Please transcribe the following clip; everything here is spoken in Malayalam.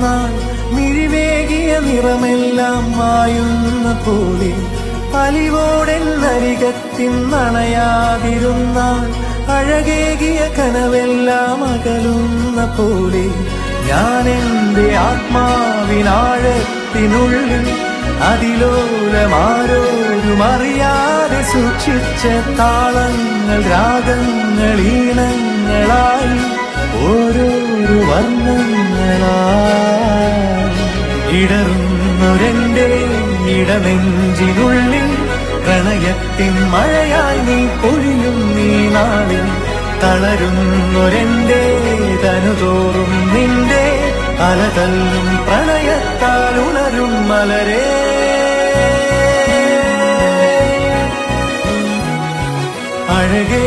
നാൾ മിഴിവേകിയ നിറമെല്ലാം മായുന്ന പോലെ അലിവോടെന്നരികത്തിന്നണയാതിരുന്നാൽ അഴകേകിയ കനവെല്ലാം അകലുന്ന പോലെ ഞാൻ എൻ്റെ ആത്മാവിനാഴത്തിനുള്ളിൽ അതിലോലമാരോരും അറിയാതെ സൂക്ഷിച്ച താളങ്ങൾ രാഗങ്ങൾ ഈണങ്ങളായി ഓരോരോ വർണ്ണങ്ങളായി ഇടറുന്നൊരെന്റെ ഇടനെഞ്ചിനുള്ളിൽ പ്രണയത്തിൻ മഴയായി നീ പൊഴിയും നീ നാളിൽ തളരുന്നൊരെന്റെ തനുതോറും നിന്റെ അലതല്ലും പ്രണയത്താൽ ഉണരും മലരേ അഴകേ